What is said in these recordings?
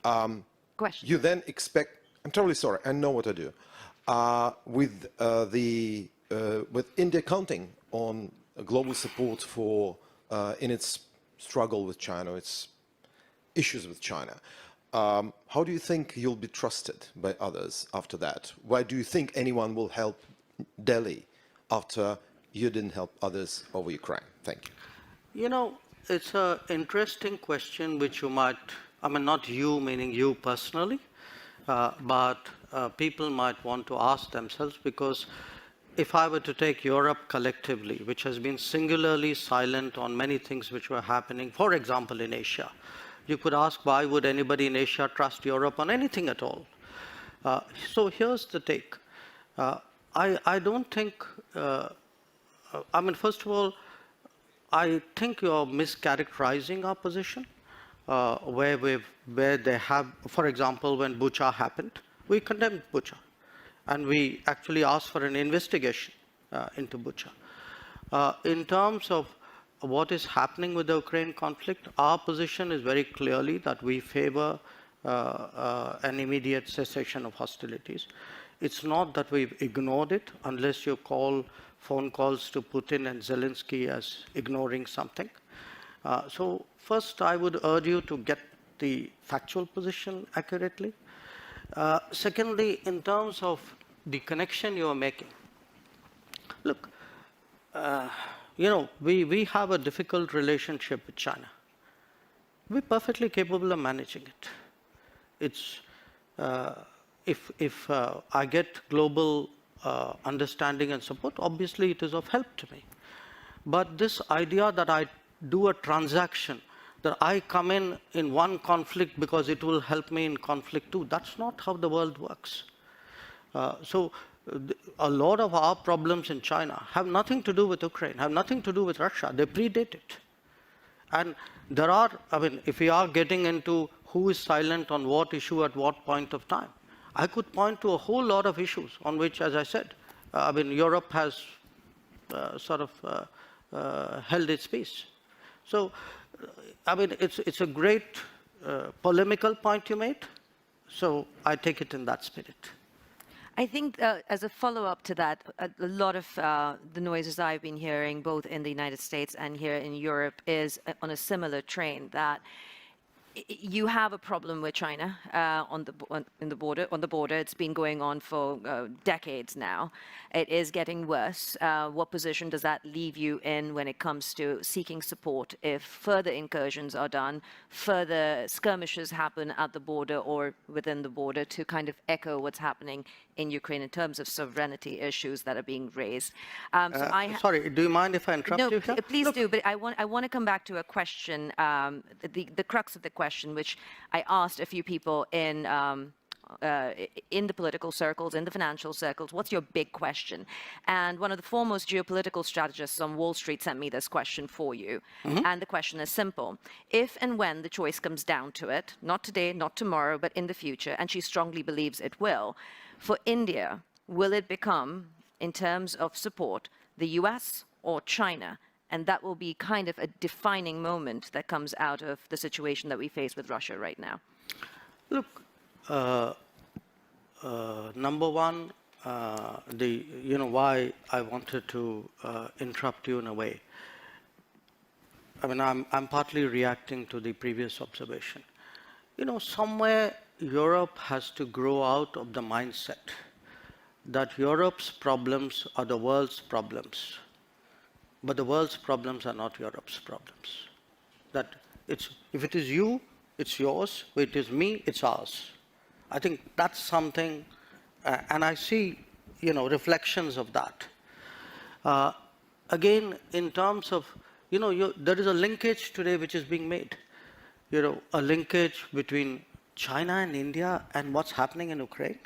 Question. You then expect, I'm totally sorry, I know what to do. With India counting on global support for, in its struggle with China, its issues with China, how do you think you'll be trusted by others after that? Why do you think anyone will help Delhi after you didn't help others over Ukraine? Thank you. You know, it's an interesting question which you might, I mean, not you, meaning you personally, but people might want to ask themselves, because if I were to take Europe collectively, which has been singularly silent on many things which were happening, for example, in Asia, you could ask, why would anybody in Asia trust Europe on anything at all? So here's the take. I don't think, I mean, first of all, I think you're mischaracterizing our position, where they have, for example, when Bucha happened, we condemned Bucha, and we actually asked for an investigation into Bucha. In terms of what is happening with the Ukraine conflict, our position is very clearly that we favor an immediate cessation of hostilities. It's not that we've ignored it, unless you call phone calls to Putin and Zelensky as ignoring something. So first, I would urge you to get the factual position accurately. Secondly, in terms of the connection you are making, look, you know, we have a difficult relationship with China. We're perfectly capable of managing it. It's, if I get global understanding and support, obviously it is of help to me. But this idea that I do a transaction, that I come in one conflict because it will help me in conflict too, that's not how the world works. So a lot of our problems in China have nothing to do with Ukraine, have nothing to do with Russia. They predate it. And there are, I mean, if we are getting into who is silent on what issue at what point of time, I could point to a whole lot of issues on which, as I said, I mean, Europe has sort of held its peace. So, I mean, it's a great polemical point you made, so I take it in that spirit. I think as a follow-up to that, a lot of the noises I've been hearing, both in the United States and here in Europe, is on a similar train, that you have a problem with China on the border. It's been going on for decades now. It is getting worse. What position does that leave you in when it comes to seeking support if further incursions are done, further skirmishes happen at the border or within the border, to kind of echo what's happening in Ukraine in terms of sovereignty issues that are being raised? Sorry, do you mind if I interrupt you here? No, please do, but I want to come back to a question, the crux of the question, which I asked a few people in the political circles, in the financial circles. What's your big question? And one of the foremost geopolitical strategists on Wall Street sent me this question for you. Mm-hmm. And the question is simple. If and when the choice comes down to it, not today, not tomorrow, but in the future, and she strongly believes it will, for India, will it become, in terms of support, the US or China? And that will be kind of a defining moment that comes out of the situation that we face with Russia right now. Look, number one, you know, why I wanted to interrupt you in a way. I mean, I'm partly reacting to the previous observation. You know, somewhere Europe has to grow out of the mindset that Europe's problems are the world's problems. But the world's problems are not Europe's problems. That if it is you, it's yours. If it is me, it's ours. I think that's something, and I see, you know, reflections of that. Again, in terms of, you know, there is a linkage today which is being made. You know, a linkage between China and India and what's happening in Ukraine.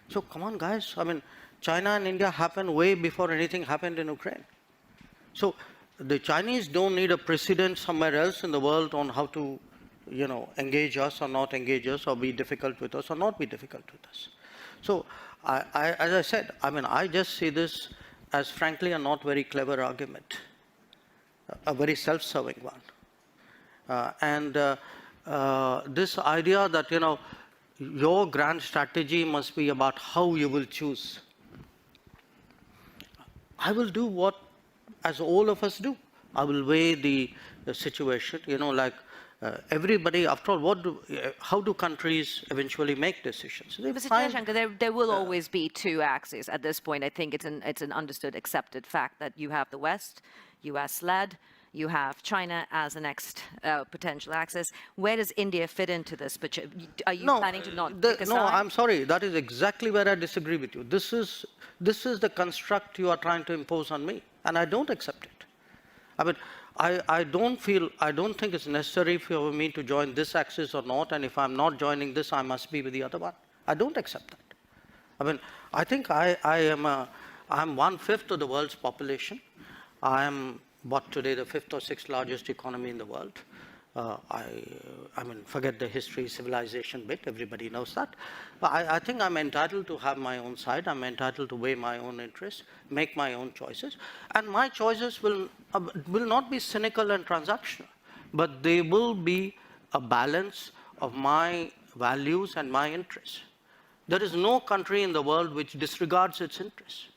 So come on, guys. I mean, China and India happened way before anything happened in Ukraine. So the Chinese don't need a precedent somewhere else in the world on how to, you know, engage us or not engage us, or be difficult with us or not be difficult with us. So as I said, I mean, I just see this as frankly a not very clever argument, a very self-serving one. this idea that, your grand strategy must be about how you will choose. I will do what, as all of us do. I will weigh the situation, everybody, after all, how do countries eventually make decisions? They Mr. find, Jaishankar, there will always be two axes at this point. I think it's an understood, accepted fact that you have the West, US-led, you have China as the next potential axis. Where does India fit into this? Are you planning to not pick a side? No, I'm sorry. That is exactly where I disagree with you. This is the construct you are trying to impose on me, and I don't accept it. I mean, I don't think it's necessary for me to join this axis or not, and if I'm not joining this, I must be with the other one. I don't accept that. I mean, I think I'm 1/5 of the world's population. I am, today, the 5th or 6th largest economy in the world. I mean, forget the history, civilization bit, everybody knows that. But I think I'm entitled to have my own side. I'm entitled to weigh my own interests, make my own choices. And my choices will not be cynical and transactional, but they will be a balance of my values and my interests. There is no country in the world which disregards its interests.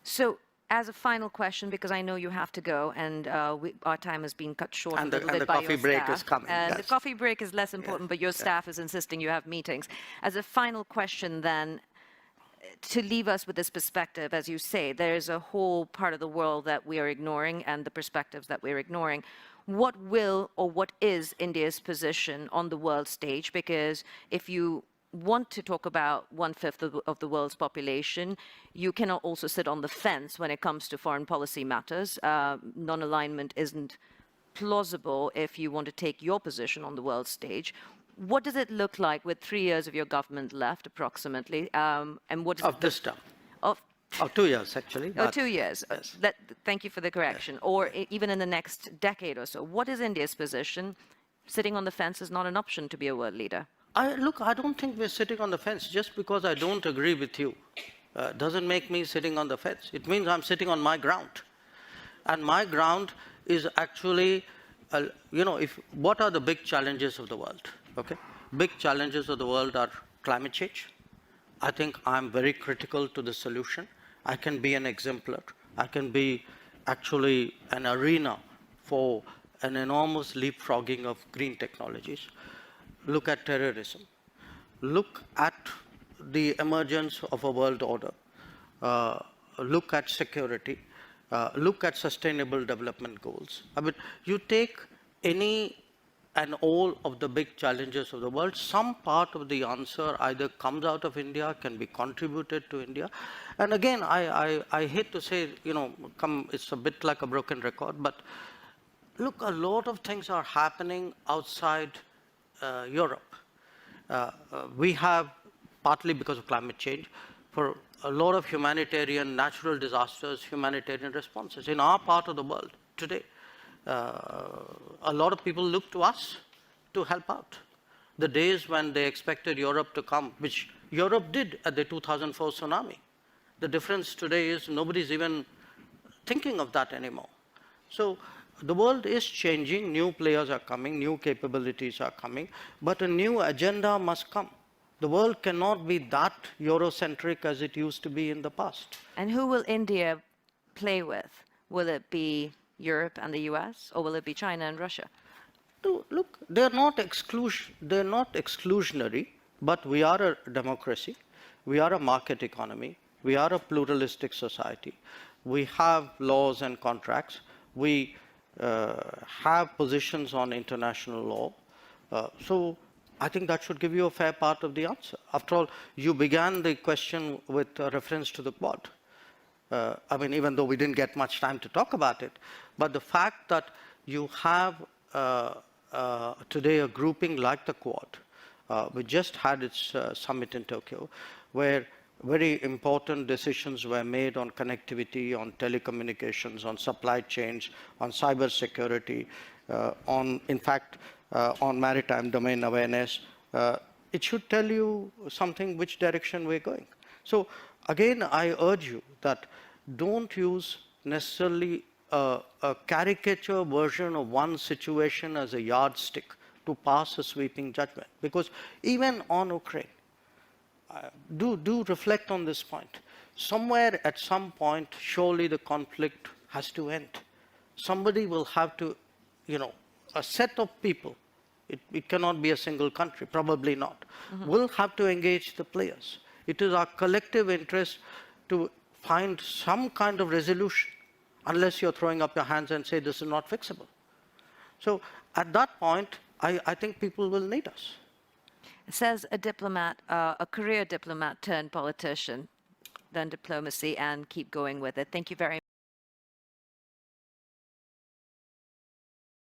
So, as a final question, because I know you have to go, and our time has been cut short And a little bit the by coffee your break staff. is coming. And Yes. the coffee break is less important, but your staff is insisting you have meetings. As a final question, then, to leave us with this perspective, as you say, there's a whole part of the world that we are ignoring and the perspectives that we're ignoring. What will or what is India's position on the world stage? Because if you want to talk about 1/5 of the world's population, you cannot also sit on the fence when it comes to foreign policy matters. Non-alignment isn't plausible if you want to take your position on the world stage. What does it look like with 3 years of your government left, approximately? And what does Of this term. Of 2 years, actually. Oh, 2 years. Yes. Thank you for the correction. Or even in the next decade or so. What is India's position? Sitting on the fence is not an option to be a world leader. Look, I don't think we're sitting on the fence. Just because I don't agree with you doesn't make me sitting on the fence. It means I'm sitting on my ground. And my ground is actually, what are the big challenges of the world? Okay? Big challenges of the world are climate change. I think I'm very critical to the solution. I can be an exemplar. I can be actually an arena for an enormous leapfrogging of green technologies. Look at terrorism. Look at the emergence of a world order. Look at security. Look at sustainable development goals. I mean, you take any and all of the big challenges of the world, some part of the answer either comes out of India, can be contributed to India. And again, I hate to say, it's a bit like a broken record, but look, a lot of things are happening outside Europe. We have, partly because of climate change, for a lot of humanitarian, natural disasters, humanitarian responses. In our part of the world today, a lot of people look to us to help out. The days when they expected Europe to come, which Europe did at the 2004 tsunami. The difference today is nobody's even thinking of that anymore. So the world is changing, new players are coming, new capabilities are coming, but a new agenda must come. The world cannot be that Eurocentric as it used to be in the past. And who will India play with? Will it be Europe and the US, or will it be China and Russia? Look, they're not exclusionary, but we are a democracy. We are a market economy. We are a pluralistic society. We have laws and contracts. We have positions on international law. So I think that should give you a fair part of the answer. After all, you began the question with a reference to the Quad. I mean, even though we didn't get much time to talk about it, but the fact that you have today a grouping like the Quad, we just had its summit in Tokyo, where very important decisions were made on connectivity, on telecommunications, on supply chains, on cyber security, on maritime domain awareness. It should tell you something which direction we're going. So again, I urge you that don't use necessarily a caricature version of one situation as a yardstick to pass a sweeping judgment. Because even on Ukraine, do reflect on this point. Somewhere at some point, surely the conflict has to end. Somebody will have to, a set of people, it cannot be a single country, probably not, will have to engage the players. It is our collective interest to find some kind of resolution, unless you're throwing up your hands and say this is not fixable. So at that point, I think people will need us. Says a diplomat, a career diplomat turned politician, then diplomacy, and keep going with it. Thank you very much.